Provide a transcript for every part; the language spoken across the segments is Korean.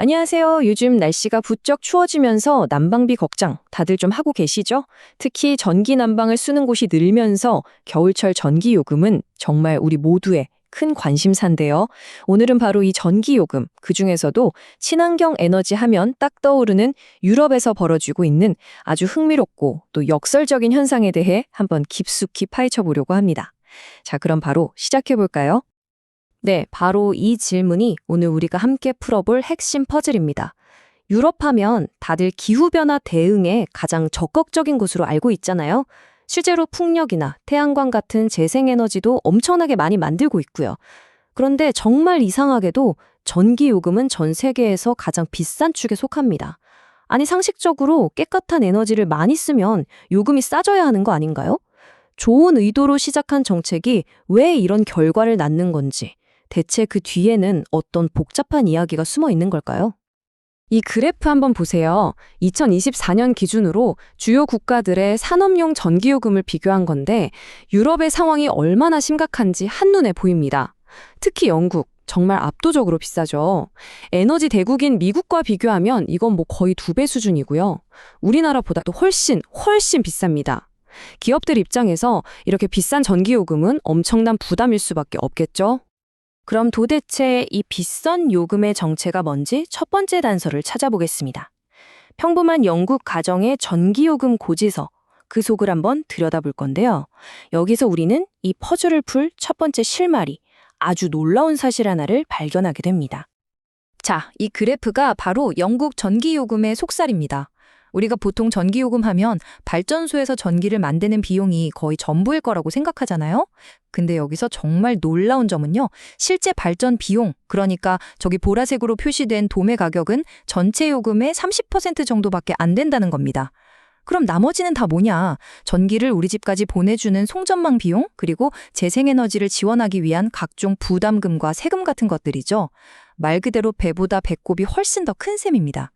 안녕하세요. 요즘 날씨가 부쩍 추워지면서 난방비 걱정 다들 좀 하고 계시죠? 특히 전기 난방을 쓰는 곳이 늘면서 겨울철 전기 요금은 정말 우리 모두의 큰 관심사인데요. 오늘은 바로 이 전기 요금, 그중에서도 친환경 에너지 하면 딱 떠오르는 유럽에서 벌어지고 있는 아주 흥미롭고 또 역설적인 현상에 대해 한번 깊숙이 파헤쳐 보려고 합니다. 자, 그럼 바로 시작해 볼까요? 네, 바로 이 질문이 오늘 우리가 함께 풀어볼 핵심 퍼즐입니다. 유럽 하면 다들 기후변화 대응에 가장 적극적인 곳으로 알고 있잖아요. 실제로 풍력이나 태양광 같은 재생에너지도 엄청나게 많이 만들고 있고요. 그런데 정말 이상하게도 전기요금은 전 세계에서 가장 비싼 축에 속합니다. 아니, 상식적으로 깨끗한 에너지를 많이 쓰면 요금이 싸져야 하는 거 아닌가요? 좋은 의도로 시작한 정책이 왜 이런 결과를 낳는 건지, 대체 그 뒤에는 어떤 복잡한 이야기가 숨어 있는 걸까요? 이 그래프 한번 보세요. 2024년 기준으로 주요 국가들의 산업용 전기요금을 비교한 건데 유럽의 상황이 얼마나 심각한지 한눈에 보입니다. 특히 영국, 정말 압도적으로 비싸죠. 에너지 대국인 미국과 비교하면 이건 뭐 거의 2배 수준이고요. 우리나라보다도 훨씬 비쌉니다. 기업들 입장에서 이렇게 비싼 전기요금은 엄청난 부담일 수밖에 없겠죠. 그럼 도대체 이 비싼 요금의 정체가 뭔지 첫 번째 단서를 찾아보겠습니다. 평범한 영국 가정의 전기요금 고지서, 그 속을 한번 들여다볼 건데요. 여기서 우리는 이 퍼즐을 풀 첫 번째 실마리, 아주 놀라운 사실 하나를 발견하게 됩니다. 자, 이 그래프가 바로 영국 전기요금의 속살입니다. 우리가 보통 전기요금 하면 발전소에서 전기를 만드는 비용이 거의 전부일 거라고 생각하잖아요. 근데 여기서 정말 놀라운 점은요. 실제 발전 비용, 그러니까 저기 보라색으로 표시된 도매 가격은 전체 요금의 30% 정도밖에 안 된다는 겁니다. 그럼 나머지는 다 뭐냐? 전기를 우리 집까지 보내주는 송전망 비용, 그리고 재생에너지를 지원하기 위한 각종 부담금과 세금 같은 것들이죠. 말 그대로 배보다 배꼽이 훨씬 더 큰 셈입니다.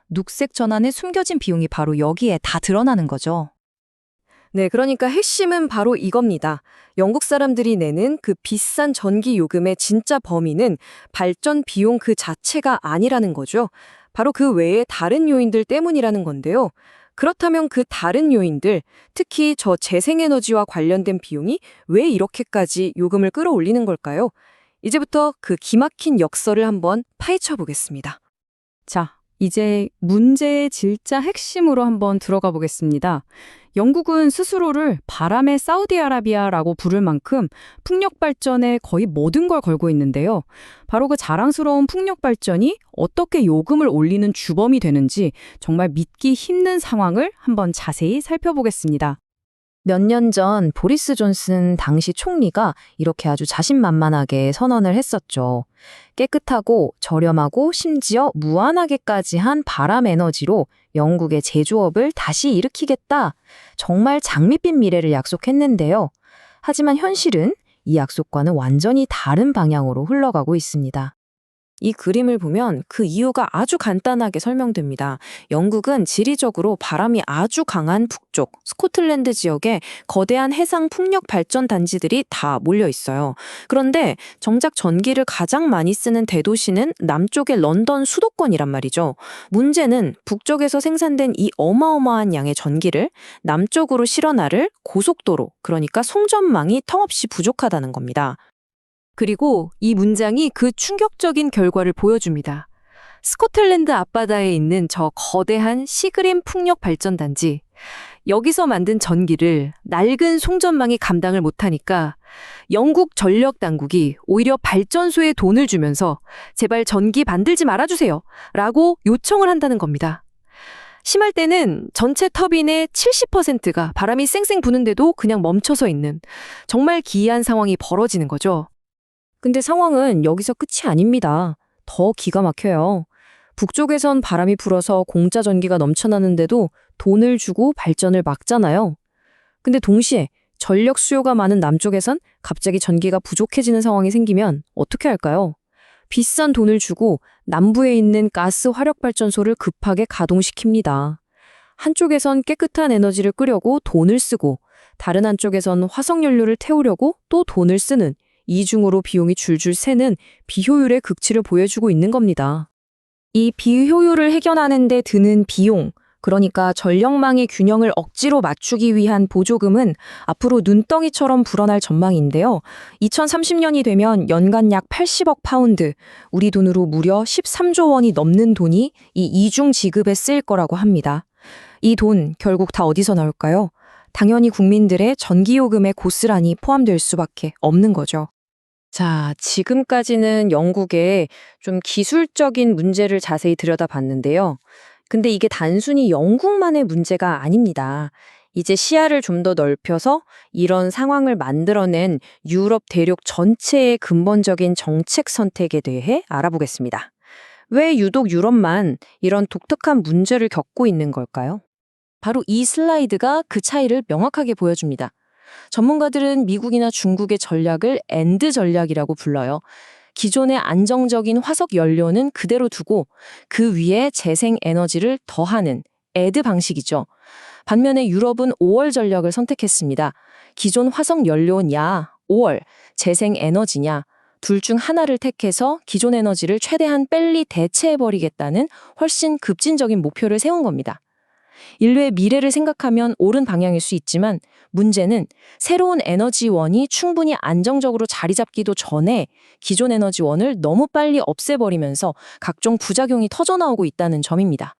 녹색 전환에 숨겨진 비용이 바로 여기에 다 드러나는 거죠. 네, 그러니까 핵심은 바로 이겁니다. 영국 사람들이 내는 그 비싼 전기 요금의 진짜 범위는 발전 비용 그 자체가 아니라는 거죠. 바로 그 외에 다른 요인들 때문이라는 건데요. 그렇다면 그 다른 요인들, 특히 저 재생에너지와 관련된 비용이 왜 이렇게까지 요금을 끌어올리는 걸까요? 이제부터 그 기막힌 역설을 한번 파헤쳐 보겠습니다. 자, 이제 문제의 진짜 핵심으로 한번 들어가 보겠습니다. 영국은 스스로를 바람의 사우디아라비아라고 부를 만큼 풍력 발전에 거의 모든 걸 걸고 있는데요. 바로 그 자랑스러운 풍력 발전이 어떻게 요금을 올리는 주범이 되는지 정말 믿기 힘든 상황을 한번 자세히 살펴보겠습니다. 몇 년 전 보리스 존슨 당시 총리가 이렇게 아주 자신만만하게 선언을 했었죠. 깨끗하고 저렴하고 심지어 무한하게까지 한 바람 에너지로 영국의 제조업을 다시 일으키겠다. 정말 장밋빛 미래를 약속했는데요. 하지만 현실은 이 약속과는 완전히 다른 방향으로 흘러가고 있습니다. 이 그림을 보면 그 이유가 아주 간단하게 설명됩니다. 영국은 지리적으로 바람이 아주 강한 북쪽, 스코틀랜드 지역에 거대한 해상 풍력 발전 단지들이 다 몰려 있어요. 그런데 정작 전기를 가장 많이 쓰는 대도시는 남쪽의 런던 수도권이란 말이죠. 문제는 북쪽에서 생산된 이 어마어마한 양의 전기를 남쪽으로 실어 나를 고속도로, 그러니까 송전망이 턱없이 부족하다는 겁니다. 그리고 이 문장이 그 충격적인 결과를 보여줍니다. 스코틀랜드 앞바다에 있는 저 거대한 시그림 풍력 발전단지. 여기서 만든 전기를 낡은 송전망이 감당을 못하니까 영국 전력 당국이 오히려 발전소에 돈을 주면서 제발 전기 만들지 말아주세요 라고 요청을 한다는 겁니다. 심할 때는 전체 터빈의 70%가 바람이 쌩쌩 부는데도 그냥 멈춰서 있는 정말 기이한 상황이 벌어지는 거죠. 근데 상황은 여기서 끝이 아닙니다. 더 기가 막혀요. 북쪽에선 바람이 불어서 공짜 전기가 넘쳐나는데도 돈을 주고 발전을 막잖아요. 근데 동시에 전력 수요가 많은 남쪽에선 갑자기 전기가 부족해지는 상황이 생기면 어떻게 할까요? 비싼 돈을 주고 남부에 있는 가스 화력발전소를 급하게 가동시킵니다. 한쪽에선 깨끗한 에너지를 끄려고 돈을 쓰고 다른 한쪽에선 화석연료를 태우려고 또 돈을 쓰는 이중으로 비용이 줄줄 새는 비효율의 극치를 보여주고 있는 겁니다. 이 비효율을 해결하는 데 드는 비용, 그러니까 전력망의 균형을 억지로 맞추기 위한 보조금은 앞으로 눈덩이처럼 불어날 전망인데요. 2030년이 되면 연간 약 80억 파운드, 우리 돈으로 무려 13조 원이 넘는 돈이 이 이중 지급에 쓰일 거라고 합니다. 이 돈 결국 다 어디서 나올까요? 당연히 국민들의 전기요금에 고스란히 포함될 수밖에 없는 거죠. 자, 지금까지는 영국의 좀 기술적인 문제를 자세히 들여다봤는데요. 근데 이게 단순히 영국만의 문제가 아닙니다. 이제 시야를 좀 더 넓혀서 이런 상황을 만들어낸 유럽 대륙 전체의 근본적인 정책 선택에 대해 알아보겠습니다. 왜 유독 유럽만 이런 독특한 문제를 겪고 있는 걸까요? 바로 이 슬라이드가 그 차이를 명확하게 보여줍니다. 전문가들은 미국이나 중국의 전략을 엔드 전략이라고 불러요. 기존의 안정적인 화석 연료는 그대로 두고 그 위에 재생 에너지를 더하는 애드 방식이죠. 반면에 유럽은 5월 전략을 선택했습니다. 기존 화석 연료냐, 5월 재생 에너지냐, 둘 중 하나를 택해서 기존 에너지를 최대한 빨리 대체해버리겠다는 훨씬 급진적인 목표를 세운 겁니다. 인류의 미래를 생각하면 옳은 방향일 수 있지만 문제는 새로운 에너지원이 충분히 안정적으로 자리 잡기도 전에 기존 에너지원을 너무 빨리 없애버리면서 각종 부작용이 터져나오고 있다는 점입니다.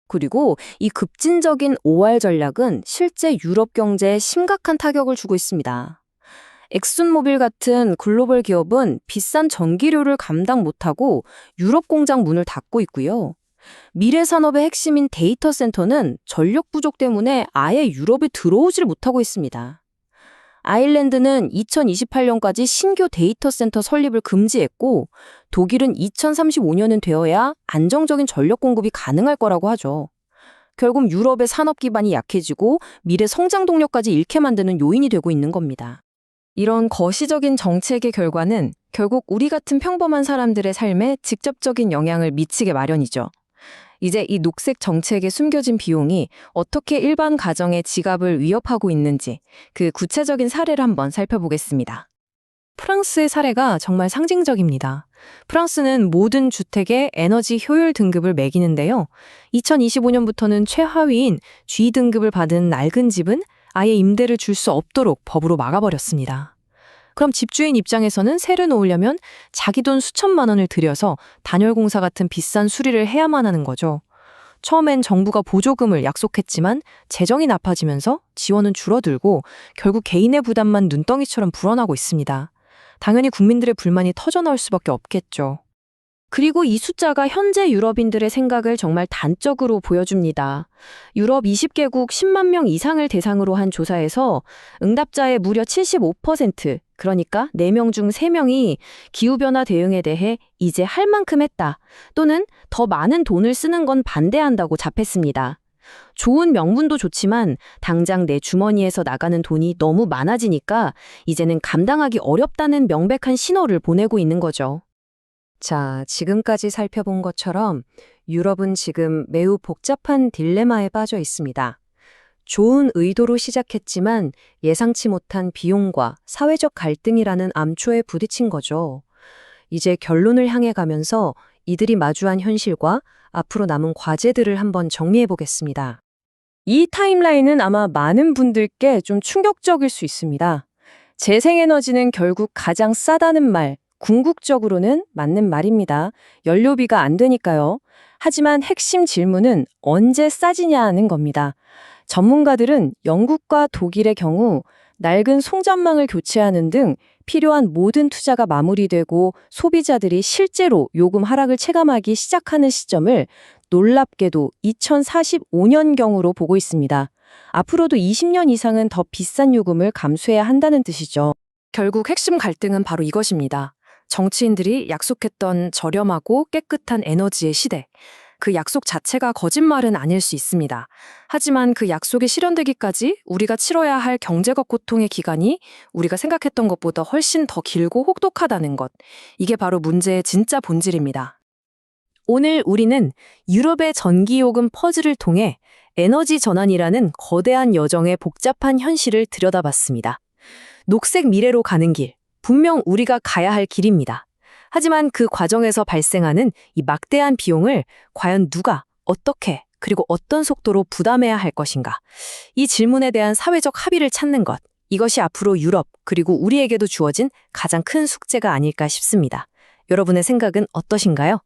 그리고 이 급진적인 5월 전략은 실제 유럽 경제에 심각한 타격을 주고 있습니다. 엑슨모빌 같은 글로벌 기업은 비싼 전기료를 감당 못하고 유럽 공장 문을 닫고 있고요. 미래 산업의 핵심인 데이터 센터는 전력 부족 때문에 아예 유럽에 들어오질 못하고 있습니다. 아일랜드는 2028년까지 신규 데이터 센터 설립을 금지했고 독일은 2035년은 되어야 안정적인 전력 공급이 가능할 거라고 하죠. 결국 유럽의 산업 기반이 약해지고 미래 성장 동력까지 잃게 만드는 요인이 되고 있는 겁니다. 이런 거시적인 정책의 결과는 결국 우리 같은 평범한 사람들의 삶에 직접적인 영향을 미치게 마련이죠. 이제 이 녹색 정책에 숨겨진 비용이 어떻게 일반 가정의 지갑을 위협하고 있는지 그 구체적인 사례를 한번 살펴보겠습니다. 프랑스의 사례가 정말 상징적입니다. 프랑스는 모든 주택에 에너지 효율 등급을 매기는데요. 2025년부터는 최하위인 G등급을 받은 낡은 집은 아예 임대를 줄 수 없도록 법으로 막아버렸습니다. 그럼 집주인 입장에서는 세를 놓으려면 자기 돈 수천만 원을 들여서 단열공사 같은 비싼 수리를 해야만 하는 거죠. 처음엔 정부가 보조금을 약속했지만 재정이 나빠지면서 지원은 줄어들고 결국 개인의 부담만 눈덩이처럼 불어나고 있습니다. 당연히 국민들의 불만이 터져나올 수밖에 없겠죠. 그리고 이 숫자가 현재 유럽인들의 생각을 정말 단적으로 보여줍니다. 유럽 20개국 10만 명 이상을 대상으로 한 조사에서 응답자의 무려 75%, 그러니까 4명 중 3명이 기후변화 대응에 대해 이제 할 만큼 했다, 또는 더 많은 돈을 쓰는 건 반대한다고 답했습니다. 좋은 명분도 좋지만 당장 내 주머니에서 나가는 돈이 너무 많아지니까 이제는 감당하기 어렵다는 명백한 신호를 보내고 있는 거죠. 자, 지금까지 살펴본 것처럼 유럽은 지금 매우 복잡한 딜레마에 빠져 있습니다. 좋은 의도로 시작했지만 예상치 못한 비용과 사회적 갈등이라는 암초에 부딪힌 거죠. 이제 결론을 향해 가면서 이들이 마주한 현실과 앞으로 남은 과제들을 한번 정리해 보겠습니다. 이 타임라인은 아마 많은 분들께 좀 충격적일 수 있습니다. 재생에너지는 결국 가장 싸다는 말, 궁극적으로는 맞는 말입니다. 연료비가 안 되니까요. 하지만 핵심 질문은 언제 싸지냐는 겁니다. 전문가들은 영국과 독일의 경우 낡은 송전망을 교체하는 등 필요한 모든 투자가 마무리되고 소비자들이 실제로 요금 하락을 체감하기 시작하는 시점을 놀랍게도 2045년경으로 보고 있습니다. 앞으로도 20년 이상은 더 비싼 요금을 감수해야 한다는 뜻이죠. 결국 핵심 갈등은 바로 이것입니다. 정치인들이 약속했던 저렴하고 깨끗한 에너지의 시대. 그 약속 자체가 거짓말은 아닐 수 있습니다. 하지만 그 약속이 실현되기까지 우리가 치러야 할 경제적 고통의 기간이 우리가 생각했던 것보다 훨씬 더 길고 혹독하다는 것. 이게 바로 문제의 진짜 본질입니다. 오늘 우리는 유럽의 전기요금 퍼즐을 통해 에너지 전환이라는 거대한 여정의 복잡한 현실을 들여다봤습니다. 녹색 미래로 가는 길, 분명 우리가 가야 할 길입니다. 하지만 그 과정에서 발생하는 이 막대한 비용을 과연 누가, 어떻게, 그리고 어떤 속도로 부담해야 할 것인가? 이 질문에 대한 사회적 합의를 찾는 것, 이것이 앞으로 유럽, 그리고 우리에게도 주어진 가장 큰 숙제가 아닐까 싶습니다. 여러분의 생각은 어떠신가요?